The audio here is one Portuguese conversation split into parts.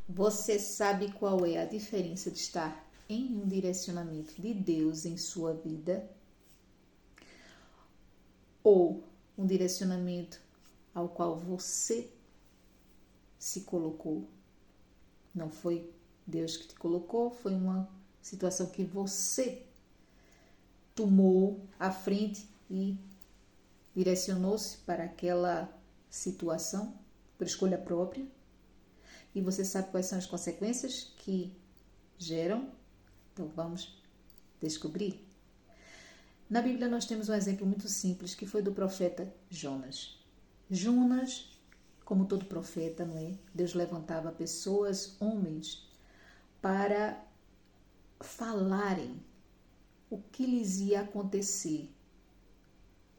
Você sabe qual é a diferença de estar em um direcionamento de Deus em sua vida ou um direcionamento ao qual você se colocou? Não foi Deus que te colocou, foi uma situação que você tomou à frente e direcionou-se para aquela situação por escolha própria. E você sabe quais são as consequências que geram? Então vamos descobrir. Na Bíblia nós temos um exemplo muito simples que foi do profeta Jonas. Jonas, como todo profeta, não é? Deus levantava pessoas, homens, para falarem o que lhes ia acontecer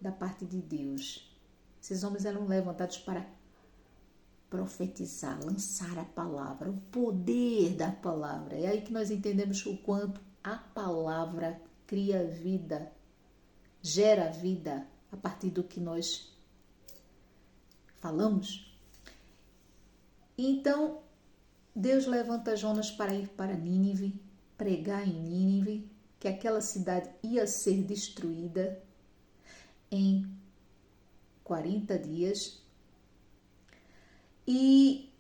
da parte de Deus. Esses homens eram levantados para profetizar, lançar a palavra, o poder da palavra. É aí que nós entendemos o quanto a palavra cria vida, gera vida a partir do que nós falamos. Então, Deus levanta Jonas para ir para Nínive, pregar em Nínive, que aquela cidade ia ser destruída em 40 dias e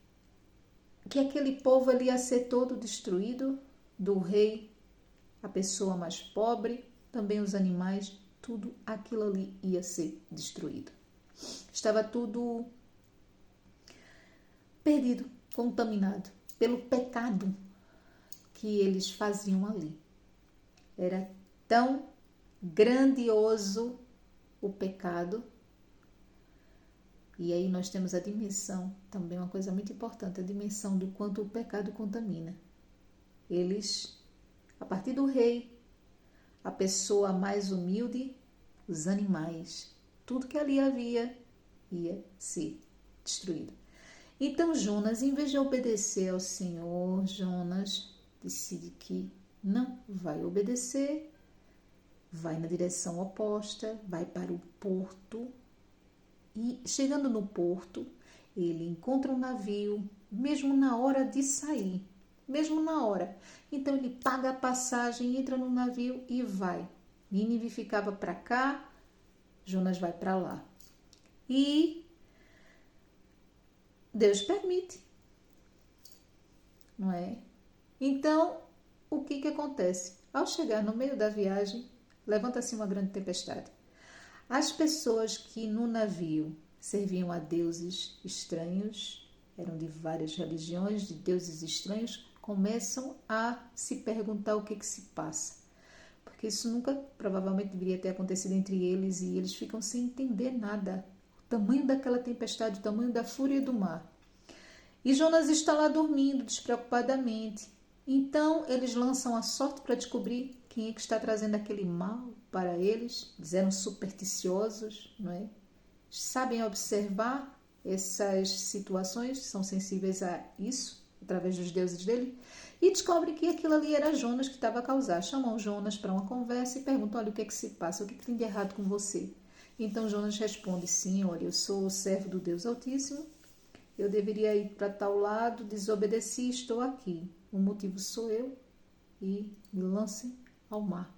que aquele povo ali ia ser todo destruído, do rei, a pessoa mais pobre, também os animais, tudo aquilo ali ia ser destruído. Estava tudo perdido, contaminado pelo pecado que eles faziam ali. Era tão grandioso o pecado. E aí nós temos a dimensão, também uma coisa muito importante, a dimensão do quanto o pecado contamina. Eles, a partir do rei, a pessoa mais humilde, os animais, tudo que ali havia ia ser destruído. Então Jonas, em vez de obedecer ao Senhor, Jonas decide que não vai obedecer, vai na direção oposta, vai para o porto. E chegando no porto, ele encontra um navio, mesmo na hora de sair, mesmo na hora. Então ele paga a passagem, entra no navio e vai. Nínive ficava para cá, Jonas vai para lá. E Deus permite, não é? Então, o que acontece? Ao chegar no meio da viagem, levanta-se uma grande tempestade. As pessoas que no navio serviam a deuses estranhos, eram de várias religiões, de deuses estranhos, começam a se perguntar o que se passa. Porque isso nunca, provavelmente, deveria ter acontecido entre eles e eles ficam sem entender nada. O tamanho daquela tempestade, o tamanho da fúria do mar. E Jonas está lá dormindo despreocupadamente. Então, eles lançam a sorte para descobrir quem é que está trazendo aquele mal para eles. Eles eram supersticiosos, não é? Sabem observar essas situações, são sensíveis a isso, através dos deuses dele, e descobrem que aquilo ali era Jonas que estava a causar. Chamam Jonas para uma conversa e perguntam, olha, o que é que se passa? O que tem de errado com você? Então Jonas responde, sim, olha, eu sou o servo do Deus Altíssimo, eu deveria ir para tal lado, desobedeci, estou aqui. O motivo sou eu e me lancem ao mar.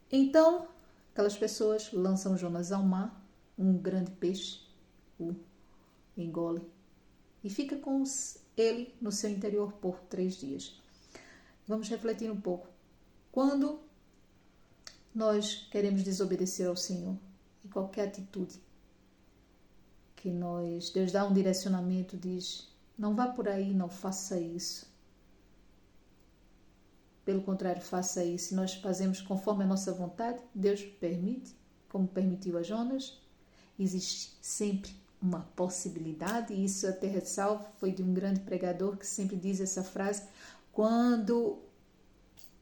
Então, aquelas pessoas lançam Jonas ao mar, um grande peixe o engole e fica com ele no seu interior por 3 dias. Vamos refletir um pouco. Quando nós queremos desobedecer ao Senhor, em qualquer atitude que Deus dá um direcionamento, diz, não vá por aí, não faça isso. Pelo contrário, faça isso. Se nós fazemos conforme a nossa vontade, Deus permite, como permitiu a Jonas. Existe sempre uma possibilidade, e isso até ressalvo, foi de um grande pregador que sempre diz essa frase, quando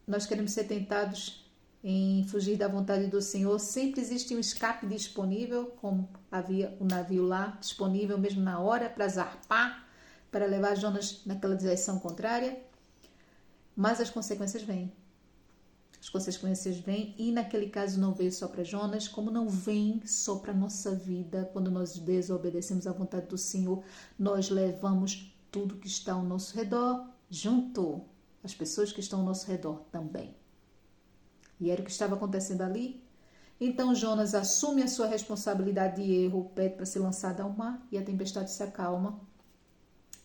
nós queremos ser tentados em fugir da vontade do Senhor, sempre existe um escape disponível, como havia o navio lá disponível mesmo na hora para zarpar, para levar Jonas naquela direção contrária, mas as consequências vêm. As consequências vêm e naquele caso não veio só para Jonas, como não vem só para a nossa vida. Quando nós desobedecemos à vontade do Senhor, nós levamos tudo que está ao nosso redor junto. As pessoas que estão ao nosso redor também. E era o que estava acontecendo ali. Então Jonas assume a sua responsabilidade de erro, pede para ser lançado ao mar e a tempestade se acalma.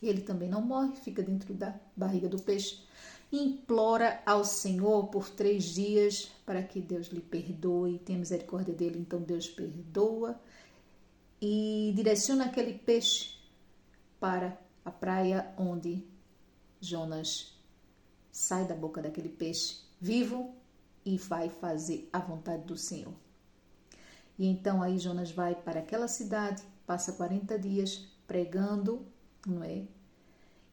Ele também não morre, fica dentro da barriga do peixe. Implora ao Senhor por 3 dias para que Deus lhe perdoe, tenha misericórdia dele. Então Deus perdoa e direciona aquele peixe para a praia onde Jonas sai da boca daquele peixe vivo e vai fazer a vontade do Senhor. E então aí Jonas vai para aquela cidade, passa 40 dias pregando, não é?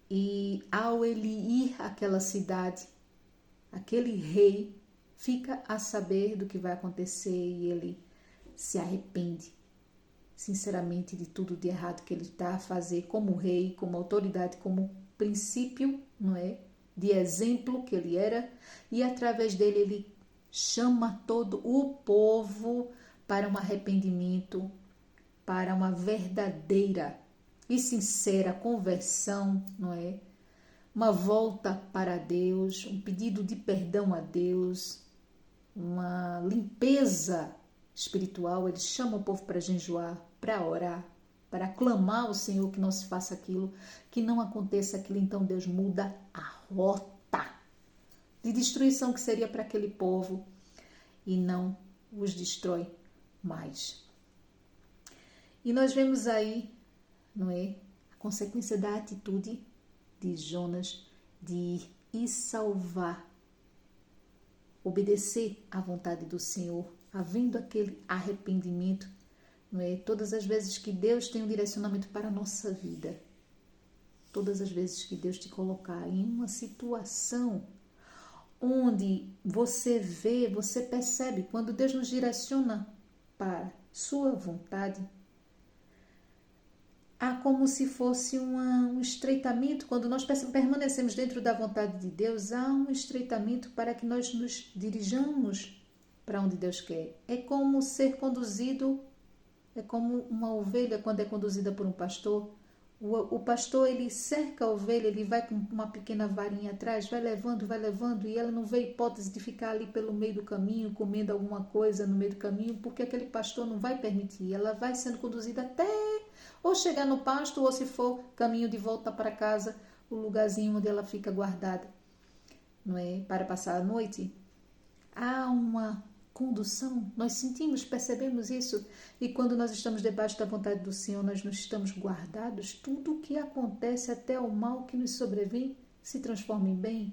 E ao ele ir àquela cidade, aquele rei fica a saber do que vai acontecer e ele se arrepende, sinceramente, de tudo de errado que ele está a fazer como rei, como autoridade, como princípio, não é? De exemplo que ele era, e através dele ele chama todo o povo para um arrependimento, para uma verdadeira e sincera conversão, não é? Uma volta para Deus, um pedido de perdão a Deus, uma limpeza espiritual. Ele chama o povo para jejuar, para orar, para clamar ao Senhor que não se faça aquilo, que não aconteça aquilo. Então Deus muda a rota de destruição que seria para aquele povo e não os destrói mais. E nós vemos aí, não é, a consequência da atitude de Jonas de ir e salvar, obedecer à vontade do Senhor, havendo aquele arrependimento, não é? Todas as vezes que Deus tem um direcionamento para a nossa vida, todas as vezes que Deus te colocar em uma situação onde você vê, você percebe, quando Deus nos direciona para sua vontade, há como se fosse um estreitamento. Quando nós permanecemos dentro da vontade de Deus, há um estreitamento para que nós nos dirijamos para onde Deus quer. É como ser conduzido, é como uma ovelha quando é conduzida por um pastor. O pastor, ele cerca a ovelha, ele vai com uma pequena varinha atrás, vai levando, e ela não vê hipótese de ficar ali pelo meio do caminho, comendo alguma coisa no meio do caminho, porque aquele pastor não vai permitir. Ela vai sendo conduzida até ou chegar no pasto, ou se for caminho de volta para casa, o lugarzinho onde ela fica guardada, não é? Para passar a noite. Há uma condução, nós sentimos, percebemos isso, e quando nós estamos debaixo da vontade do Senhor, nós não estamos guardados. Tudo o que acontece, até o mal que nos sobrevém, se transforma em bem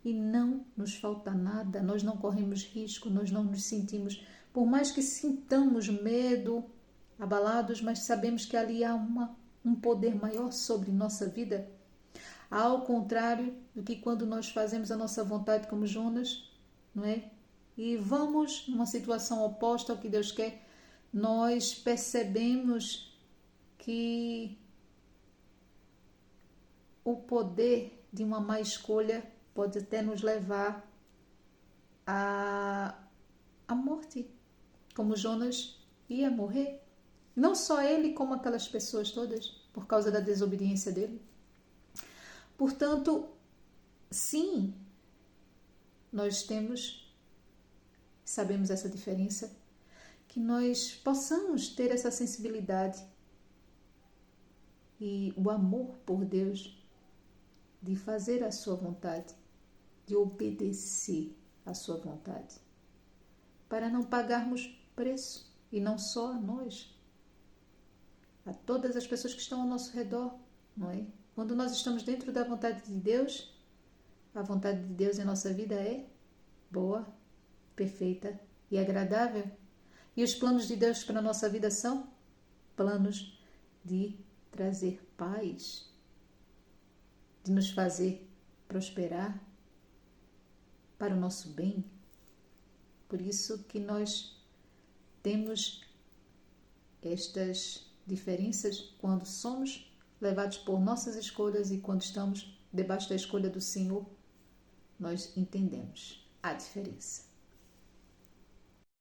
e não nos falta nada. Nós não corremos risco, nós não nos sentimos, por mais que sintamos medo, abalados, mas sabemos que ali há um poder maior sobre nossa vida. Ao contrário do que quando nós fazemos a nossa vontade como Jonas, não é? E vamos numa situação oposta ao que Deus quer, nós percebemos que o poder de uma má escolha pode até nos levar à morte, como Jonas ia morrer. Não só ele, como aquelas pessoas todas, por causa da desobediência dele. Portanto, sim, nós sabemos essa diferença, que nós possamos ter essa sensibilidade e o amor por Deus, de fazer a sua vontade, de obedecer a sua vontade, para não pagarmos preço, e não só a nós, a todas as pessoas que estão ao nosso redor, não é? Quando nós estamos dentro da vontade de Deus, a vontade de Deus em nossa vida é boa, perfeita e agradável. E os planos de Deus para a nossa vida são planos de trazer paz, de nos fazer prosperar para o nosso bem. Por isso que nós temos estas diferenças quando somos levados por nossas escolhas e quando estamos debaixo da escolha do Senhor, nós entendemos a diferença.